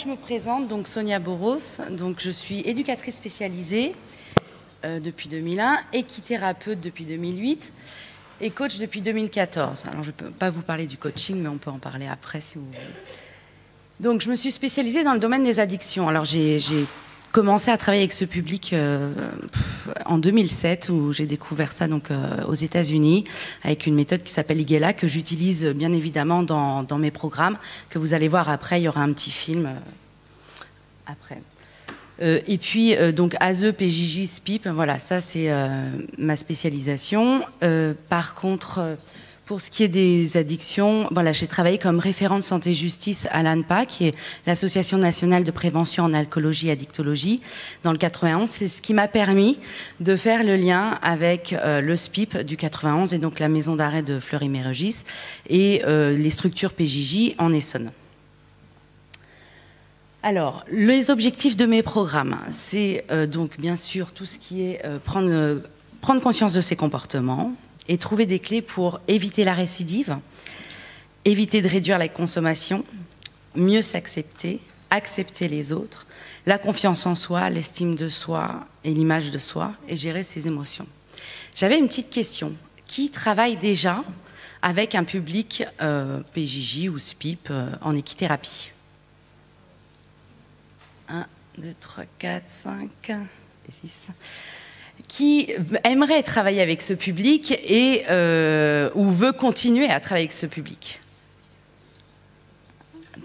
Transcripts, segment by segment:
je me présente, donc Sonia Boros, donc je suis éducatrice spécialisée depuis 2001, équithérapeute depuis 2008 et coach depuis 2014. Alors je ne peux pas vous parler du coaching, mais on peut en parler après si vous voulez. Donc je me suis spécialisée dans le domaine des addictions. Alors j'ai commencé à travailler avec ce public en 2007, où j'ai découvert ça donc, aux États-Unis, avec une méthode qui s'appelle Igela, que j'utilise bien évidemment dans mes programmes, que vous allez voir après, il y aura un petit film après. Et puis, donc, ASE, PJJ, SPIP, voilà, ça c'est ma spécialisation. Par contre, pour ce qui est des addictions, voilà, j'ai travaillé comme référente santé-justice à l'ANPA, qui est l'Association nationale de prévention en alcoolologie et addictologie, dans le 91. C'est ce qui m'a permis de faire le lien avec le SPIP du 91 et donc la maison d'arrêt de Fleury-Mérogis et les structures PJJ en Essonne. Alors, les objectifs de mes programmes, c'est donc bien sûr tout ce qui est prendre conscience de ses comportements, et trouver des clés pour éviter la récidive, éviter de réduire la consommation, mieux s'accepter, accepter les autres, la confiance en soi, l'estime de soi et l'image de soi, et gérer ses émotions. J'avais une petite question. Qui travaille déjà avec un public PJJ ou SPIP en équithérapie? 1, 2, 3, 4, 5 et 6... Qui aimerait travailler avec ce public et ou veut continuer à travailler avec ce public?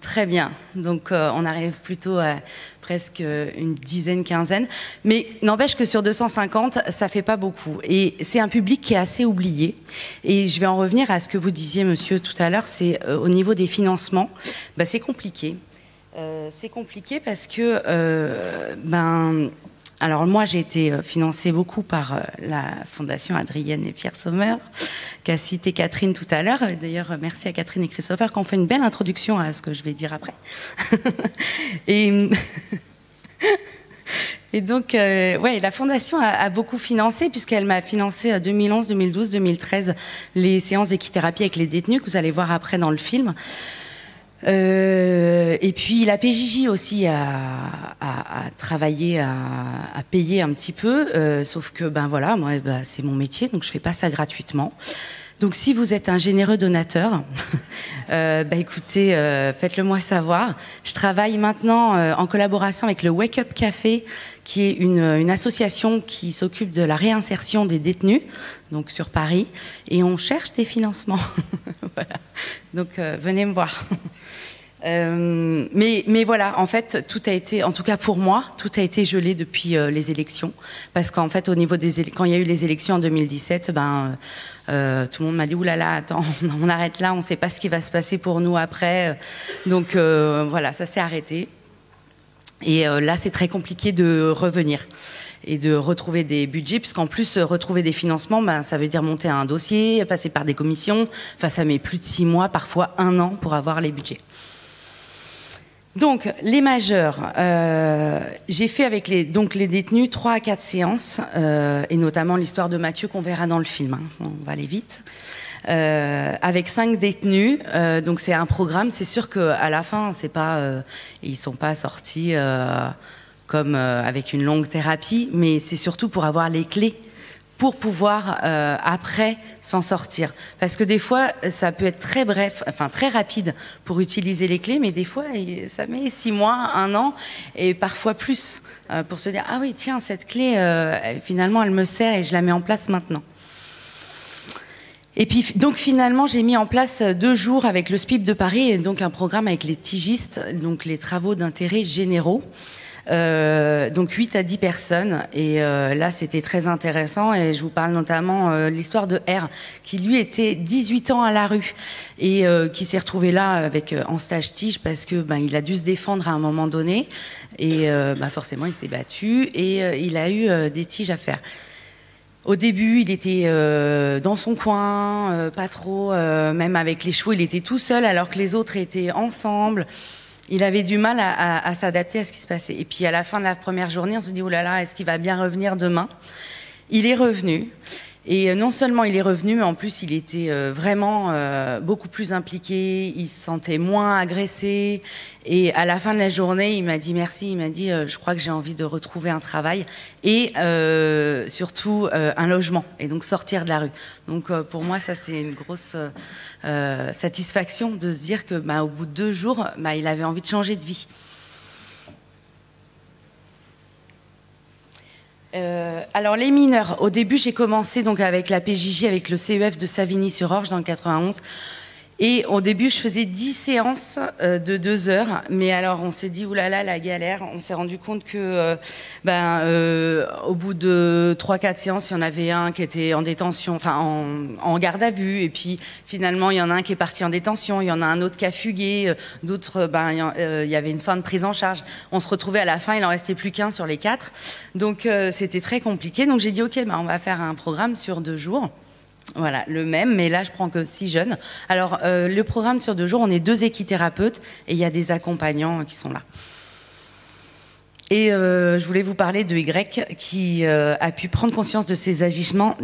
Très bien. Donc on arrive plutôt à presque une dizaine, quinzaine. Mais n'empêche que sur 250, ça fait pas beaucoup. Et c'est un public qui est assez oublié. Et je vais en revenir à ce que vous disiez, monsieur, tout à l'heure. C'est au niveau des financements, bah, c'est compliqué. C'est compliqué parce que alors moi, j'ai été financée beaucoup par la Fondation Adrienne et Pierre Sommer, qu'a cité Catherine tout à l'heure. D'ailleurs, merci à Catherine et Christopher qui ont fait une belle introduction à ce que je vais dire après. Et donc, ouais, la Fondation a beaucoup financé, puisqu'elle m'a financé 2011, 2012, 2013 les séances d'équithérapie avec les détenus, que vous allez voir après dans le film. Et puis la PJJ aussi a travaillé, à payer un petit peu, sauf que ben voilà, moi c'est mon métier, donc je fais pas ça gratuitement. Donc si vous êtes un généreux donateur, écoutez, faites-le moi savoir. Je travaille maintenant en collaboration avec le Wake Up Café, qui est une association qui s'occupe de la réinsertion des détenus, donc sur Paris, et on cherche des financements. Voilà. Donc venez me voir. Mais voilà, en fait, tout a été, en tout cas pour moi, tout a été gelé depuis les élections, parce qu'en fait, au niveau quand il y a eu les élections en 2017, tout le monde m'a dit oulala, attends, on arrête là, on ne sait pas ce qui va se passer pour nous après. Donc voilà, ça s'est arrêté. Et là, c'est très compliqué de revenir et de retrouver des budgets, puisqu'en plus, retrouver des financements, ça veut dire monter un dossier, passer par des commissions. Enfin, ça met plus de 6 mois, parfois 1 an pour avoir les budgets. Donc, les majeurs, j'ai fait avec les détenus 3 à 4 séances, et notamment l'histoire de Mathieu qu'on verra dans le film. Hein. On va aller vite. Avec 5 détenus, donc c'est un programme. C'est sûr qu'à la fin, c'est pas, ils sont pas sortis comme avec une longue thérapie, mais c'est surtout pour avoir les clés pour pouvoir après s'en sortir. Parce que des fois, ça peut être très bref, enfin très rapide pour utiliser les clés, mais des fois, ça met 6 mois, 1 an, et parfois plus, pour se dire « Ah oui, tiens, cette clé, finalement, elle me sert et je la mets en place maintenant ». Et puis, donc finalement, j'ai mis en place 2 jours avec le SPIP de Paris, et donc un programme avec les TIGistes, donc les travaux d'intérêt généraux. Donc 8 à 10 personnes, et là c'était très intéressant, et je vous parle notamment de l'histoire de R, qui lui était 18 ans à la rue et qui s'est retrouvé là avec en stage tige parce que il a dû se défendre à un moment donné, et forcément il s'est battu et il a eu des tiges à faire. Au début, il était dans son coin, pas trop, même avec les chevaux, il était tout seul alors que les autres étaient ensemble. Il avait du mal à s'adapter à ce qui se passait. Et puis à la fin de la première journée, on se dit « Oh là là, est-ce qu'il va bien revenir demain ?» Il est revenu. Et non seulement il est revenu, mais en plus il était vraiment beaucoup plus impliqué, il se sentait moins agressé. Et à la fin de la journée, il m'a dit merci, il m'a dit je crois que j'ai envie de retrouver un travail et surtout un logement, et donc sortir de la rue. Donc pour moi, ça c'est une grosse satisfaction de se dire que au bout de 2 jours, il avait envie de changer de vie. Alors les mineurs, au début j'ai commencé donc avec la PJJ, avec le CEF de Savigny-sur-Orge dans le 91. Et au début, je faisais 10 séances de 2 heures. Mais alors, on s'est dit, oulala, la galère. On s'est rendu compte que, au bout de 3-4 séances, il y en avait un qui était en détention, enfin en garde à vue. Et puis, finalement, il y en a un qui est parti en détention. Il y en a un autre qui a fugué. D'autres, il y avait une fin de prise en charge. On se retrouvait à la fin, il en restait plus qu'un sur les 4. Donc, c'était très compliqué. Donc, j'ai dit, OK, on va faire un programme sur 2 jours. Voilà, le même, mais là je prends que 6 jeunes. Alors le programme sur 2 jours, on est 2 équithérapeutes et il y a des accompagnants qui sont là. Et je voulais vous parler de Y qui a pu prendre conscience de ses agissements,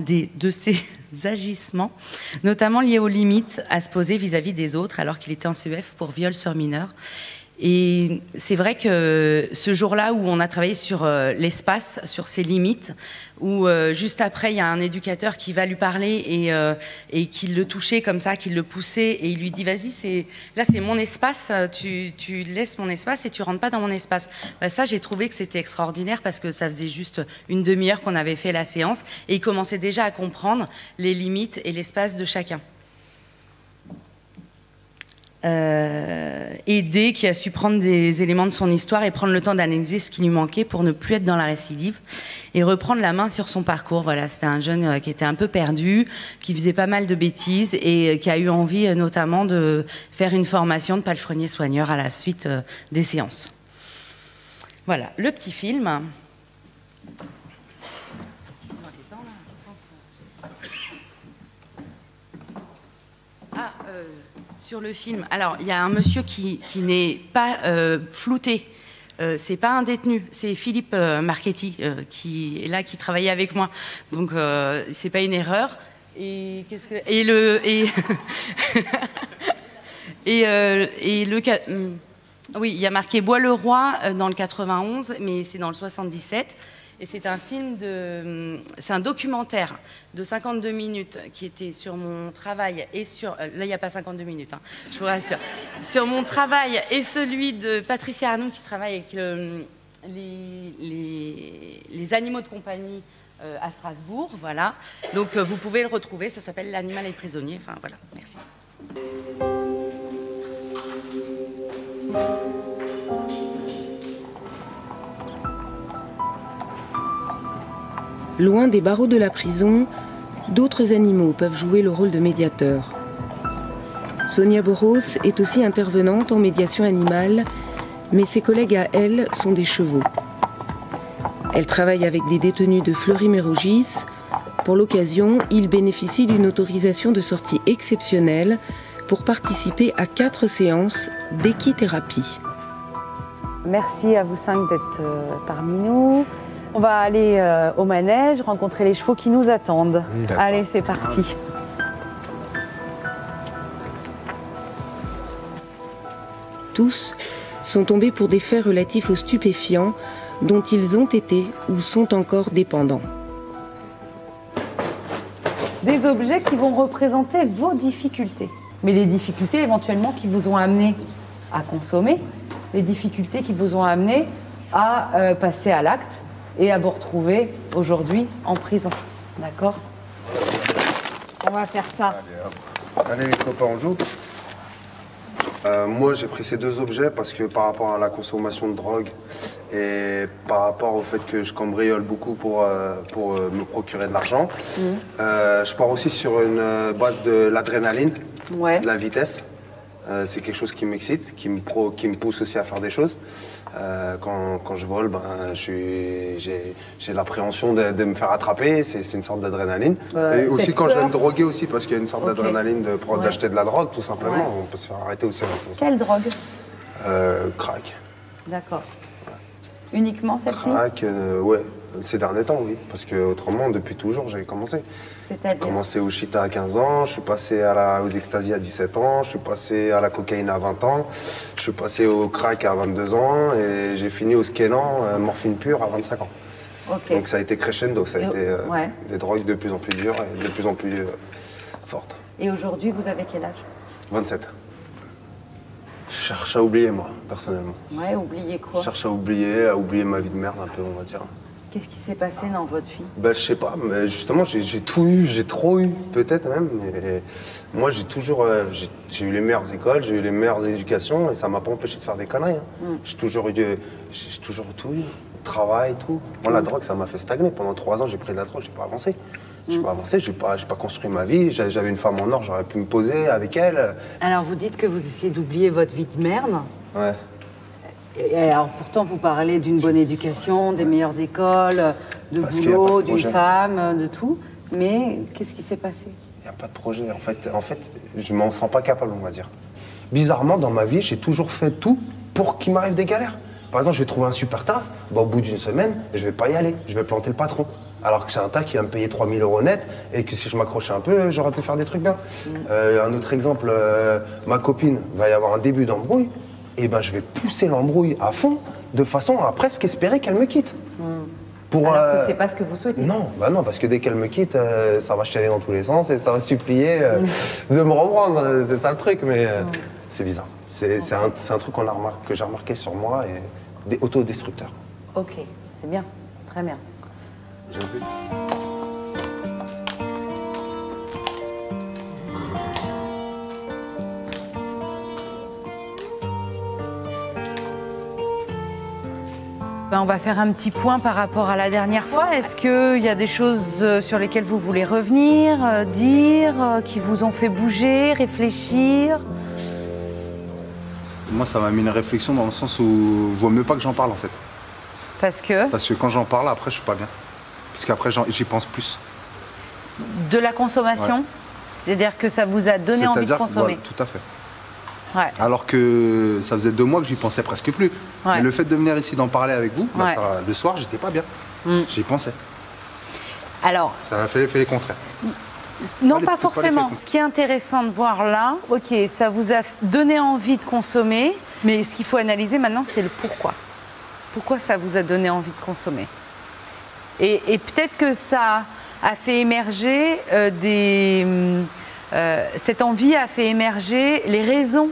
notamment liés aux limites à se poser vis-à-vis des autres, alors qu'il était en CEF pour viol sur mineur. Et c'est vrai que ce jour-là où on a travaillé sur l'espace, sur ses limites, où juste après il y a un éducateur qui va lui parler et qui le touchait comme ça, qui le poussait, et il lui dit vas-y, là c'est mon espace, tu laisses mon espace et tu rentres pas dans mon espace. Ça j'ai trouvé que c'était extraordinaire parce que ça faisait juste une demi-heure qu'on avait fait la séance et il commençait déjà à comprendre les limites et l'espace de chacun. Aider, qui a su prendre des éléments de son histoire et prendre le temps d'analyser ce qui lui manquait pour ne plus être dans la récidive et reprendre la main sur son parcours. Voilà, c'était un jeune qui était un peu perdu, qui faisait pas mal de bêtises et qui a eu envie notamment de faire une formation de palefrenier soigneur à la suite des séances. Voilà, le petit film. Sur le film, alors il y a un monsieur qui n'est pas flouté, c'est pas un détenu, c'est Philippe Marchetti qui est là, qui travaillait avec moi, donc c'est pas une erreur. Et qu'est-ce que oui, il y a marqué Bois-le-Roi dans le 91, mais c'est dans le 77. Et c'est un film c'est un documentaire de 52 minutes qui était sur mon travail et sur... Là, il n'y a pas 52 minutes, hein, je vous rassure. Sur mon travail et celui de Patricia Arnoux qui travaille avec les animaux de compagnie à Strasbourg, voilà. Donc vous pouvez le retrouver, ça s'appelle L'animal et le prisonnier. Enfin voilà, merci. Loin des barreaux de la prison, d'autres animaux peuvent jouer le rôle de médiateur. Sonia Boros est aussi intervenante en médiation animale, mais ses collègues à elle sont des chevaux. Elle travaille avec des détenus de Fleury-Mérogis. Pour l'occasion, ils bénéficient d'une autorisation de sortie exceptionnelle pour participer à 4 séances d'équithérapie. Merci à vous 5 d'être parmi nous. On va aller au manège, rencontrer les chevaux qui nous attendent. Allez, c'est parti. Tous sont tombés pour des faits relatifs aux stupéfiants dont ils ont été ou sont encore dépendants. Des objets qui vont représenter vos difficultés. Mais les difficultés éventuellement qui vous ont amené à consommer, les difficultés qui vous ont amené à passer à l'acte et à vous retrouver aujourd'hui en prison. D'accord? On va faire ça. Allez les copains, on joue. Moi j'ai pris ces 2 objets parce que par rapport à la consommation de drogue et par rapport au fait que je cambriole beaucoup pour me procurer de l'argent, je pars aussi sur une base de l'adrénaline, de la vitesse. C'est quelque chose qui m'excite, qui me pousse aussi à faire des choses. Quand je vole, j'ai l'appréhension de me faire attraper, c'est une sorte d'adrénaline. Et aussi quand je vais me droguer aussi, parce qu'il y a une sorte d'adrénaline d'acheter de la drogue, tout simplement. On peut se faire arrêter aussi avec ça. Quelle drogue? Crack. D'accord. Uniquement celle-ci? Crack, ouais. Ces derniers temps, oui. Parce que autrement, depuis toujours, j'avais commencé. C'est-à-dire? J'ai commencé au shit à 15 ans, je suis passé aux extasies à 17 ans, je suis passé à la cocaïne à 20 ans, je suis passé au crack à 22 ans et j'ai fini au skénan, morphine pure à 25 ans. Ok. Donc ça a été crescendo, ça a été ouais. des drogues de plus en plus dures et de plus en plus fortes. Et aujourd'hui, vous avez quel âge? 27. Je cherche à oublier, moi, personnellement. Ouais, oubliez quoi? Je cherche à oublier ma vie de merde un peu, on va dire. Qu'est-ce qui s'est passé dans votre vie? Ben, je sais pas, mais justement, j'ai tout eu, j'ai trop eu, peut-être même. Mais moi, j'ai toujours j'ai eu les meilleures écoles, j'ai eu les meilleures éducations et ça m'a pas empêché de faire des conneries. Hein. J'ai toujours tout eu, travail, tout. Moi, la drogue, ça m'a fait stagner. Pendant 3 ans, j'ai pris de la drogue, j'ai pas avancé. J'ai pas avancé, j'ai pas construit ma vie. J'avais une femme en or, j'aurais pu me poser avec elle. Alors, vous dites que vous essayez d'oublier votre vie de merde. Ouais. Et alors, pourtant, vous parlez d'une bonne éducation, des meilleures écoles, de boulot, d'une femme, de tout. Mais qu'est-ce qui s'est passé? Il n'y a pas de projet. En fait, je m'en sens pas capable, on va dire. Bizarrement, dans ma vie, j'ai toujours fait tout pour qu'il m'arrive des galères. Par exemple, je vais trouver un super taf, bah, au bout d'une semaine, je vais pas y aller, je vais planter le patron. Alors que c'est un taf qui va me payer 3 000 € net et que si je m'accrochais un peu, j'aurais pu faire des trucs bien. Un autre exemple, ma copine va y avoir un début d'embrouille, et ben je vais pousser l'embrouille à fond, de façon à presque espérer qu'elle me quitte. Alors que c'est pas ce que vous souhaitez. Non, bah non, parce que dès qu'elle me quitte, ça va chialer dans tous les sens et ça va supplier de me reprendre. C'est ça le truc, mais c'est bizarre. C'est un truc que j'ai remarqué sur moi et des autodestructeurs. Ok, c'est bien, très bien. J'ai vu. Ben, on va faire un petit point par rapport à la dernière fois. Est-ce qu'il y a des choses sur lesquelles vous voulez revenir, dire, qui vous ont fait bouger, réfléchir? Moi, ça m'a mis une réflexion dans le sens où vaut mieux pas que j'en parle en fait. Parce que? Parce que quand j'en parle, après, je suis pas bien. Parce qu'après, j'y pense plus. De la consommation? Ouais. C'est-à-dire que ça vous a donné envie de consommer? Voilà, tout à fait. Ouais. Alors que ça faisait 2 mois que j'y pensais presque plus. Ouais. Mais le fait de venir ici d'en parler avec vous, bah, Ouais. le soir, j'étais pas bien. J'y pensais. Alors, Ça a fait l'effet contraire. non, Pas pas les- forcément. pas les Ce qui est intéressant de voir là, ok, ça vous a donné envie de consommer, mais ce qu'il faut analyser maintenant, c'est le pourquoi. Pourquoi ça vous a donné envie de consommer? Et peut-être que ça a fait émerger cette envie a fait émerger les raisons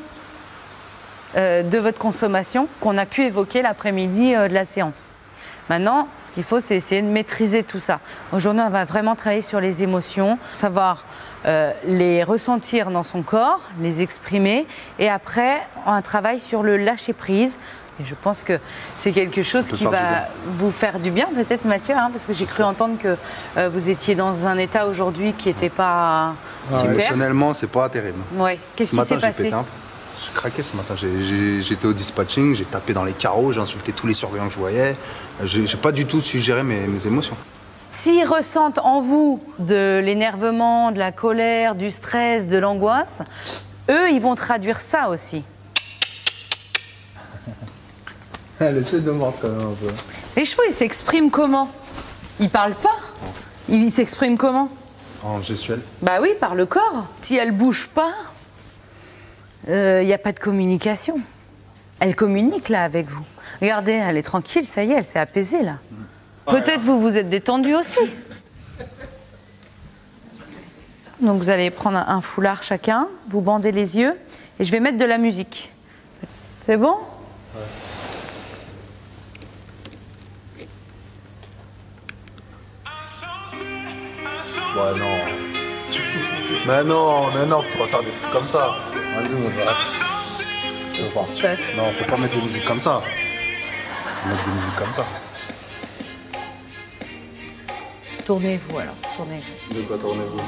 de votre consommation qu'on a pu évoquer l'après-midi de la séance. Maintenant, ce qu'il faut, c'est essayer de maîtriser tout ça. Aujourd'hui, on va vraiment travailler sur les émotions, savoir les ressentir dans son corps, les exprimer, et après, un travail sur le lâcher-prise. Et je pense que c'est quelque chose qui va vous faire du bien, peut-être Mathieu, hein, parce que j'ai cru entendre que vous étiez dans un état aujourd'hui qui n'était pas super. Émotionnellement, c'est pas terrible. Ouais. Qu'est-ce qui s'est passé? J'ai craqué ce matin. J'étais au dispatching, j'ai tapé dans les carreaux, j'ai insulté tous les surveillants que je voyais. J'ai pas du tout su gérer mes émotions. S'ils ressentent en vous de l'énervement, de la colère, du stress, de l'angoisse, eux, ils vont traduire ça aussi. Elle essaie de mordre quand même un peu. Les chevaux, ils s'expriment comment? Ils parlent pas. Ils s'expriment comment? En gestuelle. Bah oui, par le corps. Si elle bouge pas, il n'y a pas de communication. Elle communique là avec vous. Regardez, elle est tranquille, ça y est, elle s'est apaisée là. Peut-être vous vous êtes détendu aussi. Donc vous allez prendre un foulard chacun, vous bandez les yeux et je vais mettre de la musique. C'est bon? Ouais, non. Mais non, faut pas faire des trucs comme ça. Vas-y, mon gars. Qu'est-ce qui se passe? Non, faut pas mettre de musique comme ça. Faut mettre des musiques comme ça. Tournez-vous alors, tournez-vous. De quoi tournez-vous?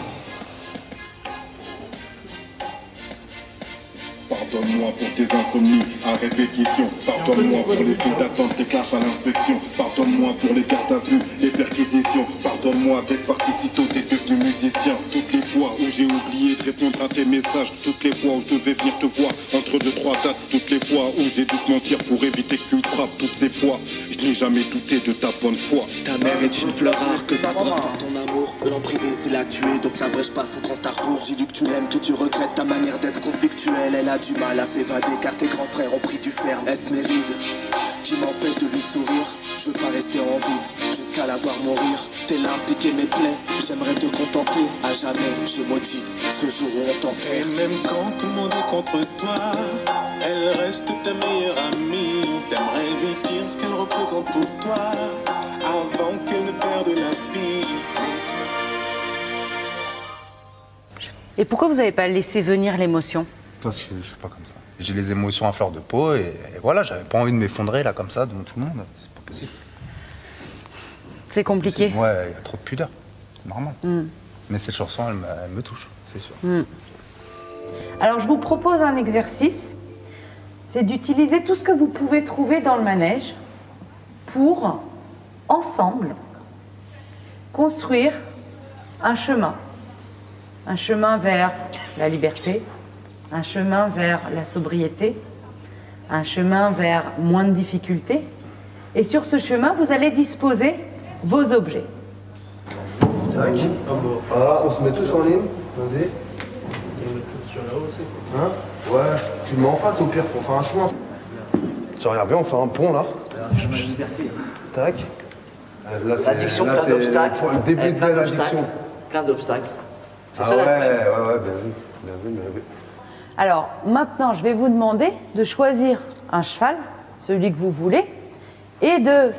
Pardon. Pardonne-moi pour tes insomnies à répétition. Pardonne-moi pour les files d'attente, tes clashs à l'inspection. Pardonne-moi pour les gardes à vue, les perquisitions. Pardonne-moi d'être parti si tôt, t'es devenu musicien. Toutes les fois où j'ai oublié de répondre à tes messages, toutes les fois où je devais venir te voir entre 2-3 dates, toutes les fois où j'ai dû te mentir pour éviter que tu me frappes, toutes ces fois, je n'ai jamais douté de ta bonne foi. Ta mère est une fleur rare que t'apportes par ton amour. L'emprisonner c'est la tuer, donc n'abrège pas son compte à rebours. J'ai dit que tu l'aimes, que tu regrettes ta manière d'être conflictuelle. Elle a du mal à s'évader car tes grands frères ont pris du fer. Est-ce mes rides qui m'empêche de lui sourire? Je veux pas rester en vie jusqu'à la voir mourir. Tes larmes piquaient mes plaies, j'aimerais te contenter. À jamais, je maudis ce jour où on t'enterre. Et même quand tout le monde est contre toi, elle reste ta meilleure amie. T'aimerais lui dire ce qu'elle représente pour toi avant qu'elle ne perde la vie. Et pourquoi vous n'avez pas laissé venir l'émotion? Parce que je suis pas comme ça. J'ai les émotions à fleur de peau et voilà, j'avais pas envie de m'effondrer là comme ça devant tout le monde. C'est pas possible. C'est compliqué. Ouais, il y a trop de pudeur. C'est normal. Mais cette chanson, elle me touche, c'est sûr. Alors, je vous propose un exercice. C'est d'utiliser tout ce que vous pouvez trouver dans le manège pour, ensemble, construire un chemin. Un chemin vers la liberté, un chemin vers la sobriété, un chemin vers moins de difficultés. Et sur ce chemin, vous allez disposer vos objets. Tac. Voilà, on se met tous en ligne. Vas-y. Hein? Ouais, tu le mets en face au pire pour faire un chemin. Tiens, regarde, viens, on fait un pont là. Tac. Là, c'est le début de l'addiction. Plein d'obstacles. Ah ouais, bien vu. Alors, maintenant, je vais vous demander de choisir un cheval, celui que vous voulez, et de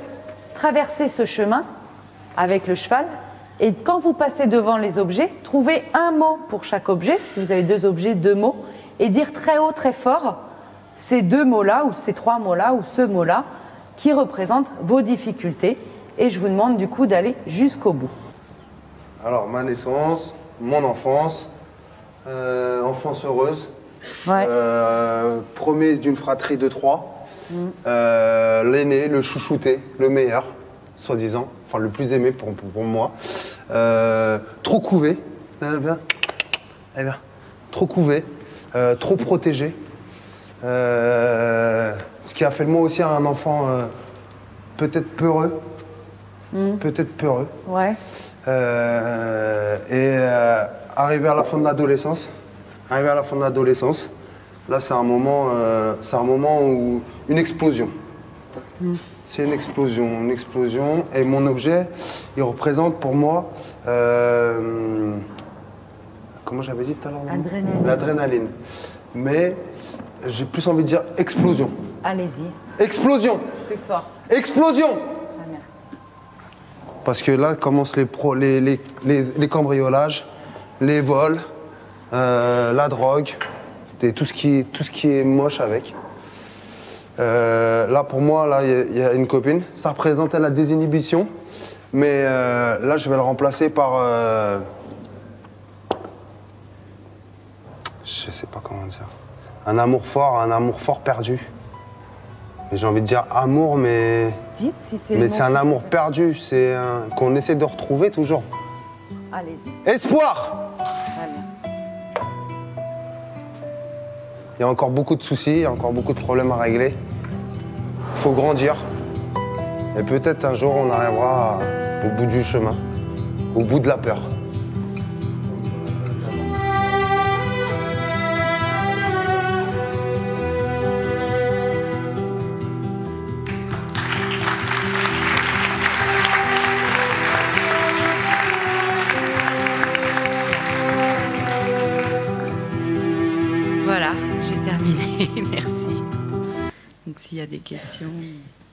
traverser ce chemin avec le cheval. Et quand vous passez devant les objets, trouvez un mot pour chaque objet. Si vous avez 2 objets, 2 mots. Et dire très haut, très fort ces 2 mots-là, ou ces 3 mots-là, ou ce mot-là, qui représentent vos difficultés. Et je vous demande du coup d'aller jusqu'au bout. Alors, ma naissance, mon enfance, enfance heureuse, Ouais. premier d'une fratrie de 3, l'aîné, le chouchouté, le meilleur, soi-disant, enfin le plus aimé pour moi, trop couvé, trop couvé, trop protégé, ce qui a fait de moi aussi un enfant peut-être peureux, Ouais. Arrivé à la fin de l'adolescence, là c'est un moment où une explosion. C'est une explosion. Et mon objet, il représente pour moi, comment j'avais dit tout à l'heure? L'adrénaline. Mais j'ai plus envie de dire explosion. Allez-y. Explosion. Plus fort. Explosion. Ah, merde. Parce que là commencent les cambriolages, les vols, la drogue, et tout ce qui est moche avec. Là pour moi, là il y a une copine. Ça représentait la désinhibition, mais là je vais le remplacer par, je sais pas comment dire, un amour fort perdu. Et j'ai envie de dire amour, mais Dites si c'est. mais c'est un amour perdu, c'est qu'on essaie de retrouver toujours. Allez-y. Espoir. Allez. Il y a encore beaucoup de soucis, il y a encore beaucoup de problèmes à régler. Il faut grandir. Et peut-être un jour on arrivera au bout du chemin, au bout de la peur. Voilà, j'ai terminé. Merci. Donc s'il y a des questions,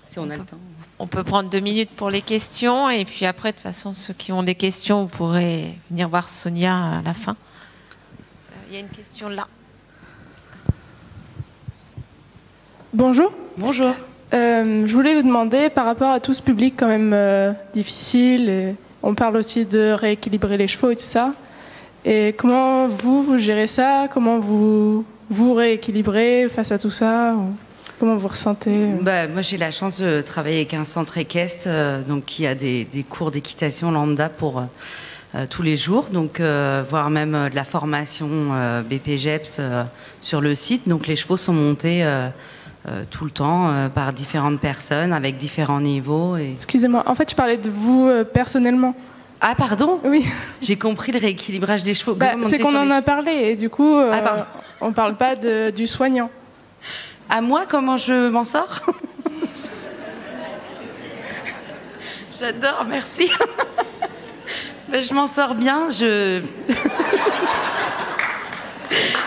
si on a le temps. On peut prendre 2 minutes pour les questions et puis après, de toute façon, ceux qui ont des questions, vous pourrez venir voir Sonia à la fin. Il y a une question là. Bonjour. Bonjour. Je voulais vous demander, par rapport à tout ce public quand même difficile, et on parle aussi de rééquilibrer les chevaux et tout ça, et comment vous gérez ça? Comment vous vous rééquilibrer face à tout ça Comment vous ressentez Moi, j'ai la chance de travailler avec un centre équestre, donc qui a des cours d'équitation lambda pour tous les jours, donc voire même de la formation BPGEPS sur le site. Donc les chevaux sont montés tout le temps par différentes personnes avec différents niveaux. Excusez-moi, en fait, je parlais de vous personnellement. Ah, pardon? Oui. J'ai compris le rééquilibrage des chevaux. C'est qu'on en a parlé et du coup, on ne parle pas du soignant. À moi, comment je m'en sors? J'adore, merci. Je m'en sors bien. Je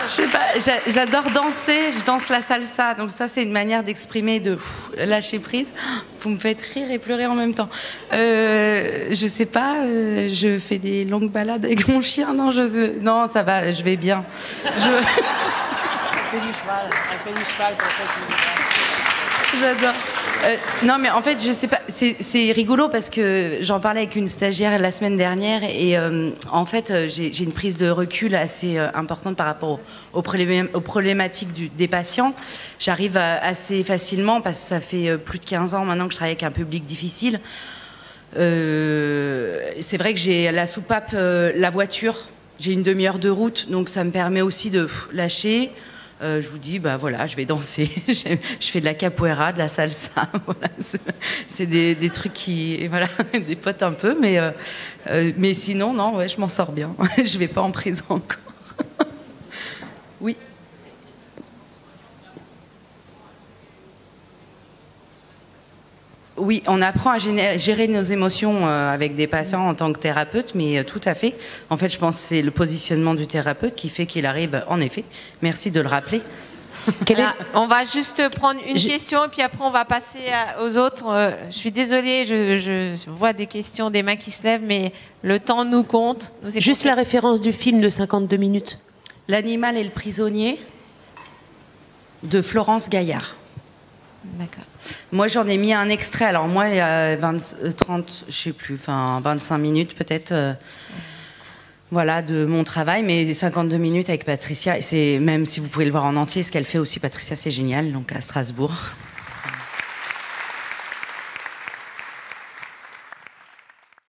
sais pas, j'adore danser. Je danse la salsa. Donc ça, c'est une manière d'exprimer, de lâcher prise. Vous me faites rire et pleurer en même temps. Je sais pas, je fais des longues balades avec mon chien. Non, ça va, je vais bien. J'adore. Non, mais en fait, je sais pas. C'est rigolo parce que j'en parlais avec une stagiaire la semaine dernière et en fait, j'ai une prise de recul assez importante par rapport aux problématiques des patients. J'arrive assez facilement parce que ça fait plus de 15 ans maintenant que je travaille avec un public difficile. C'est vrai que j'ai la soupape, la voiture. J'ai une demi-heure de route, donc ça me permet aussi de lâcher. Je vous dis, voilà, je vais danser. Je fais de la capoeira, de la salsa. Voilà, c'est des trucs qui, voilà, des potes un peu, mais sinon, non, ouais, je m'en sors bien. Je vais pas en prison encore. Oui. Oui, on apprend à gérer nos émotions avec des patients en tant que thérapeute, mais tout à fait. En fait, je pense que c'est le positionnement du thérapeute qui fait qu'il arrive, en effet. Merci de le rappeler. On va juste prendre une question et puis après on va passer aux autres. Je suis désolée, je vois des questions, des mains qui se lèvent, mais le temps nous compte. Juste la référence du film de 52 minutes. L'animal et le prisonnier de Florence Gaillard. D'accord. Moi, j'en ai mis un extrait. Alors moi, il y a 30, je sais plus, 25 minutes peut-être, voilà, de mon travail, mais 52 minutes avec Patricia. Et c'est, même si vous pouvez le voir en entier, ce qu'elle fait aussi, Patricia, c'est génial, donc à Strasbourg.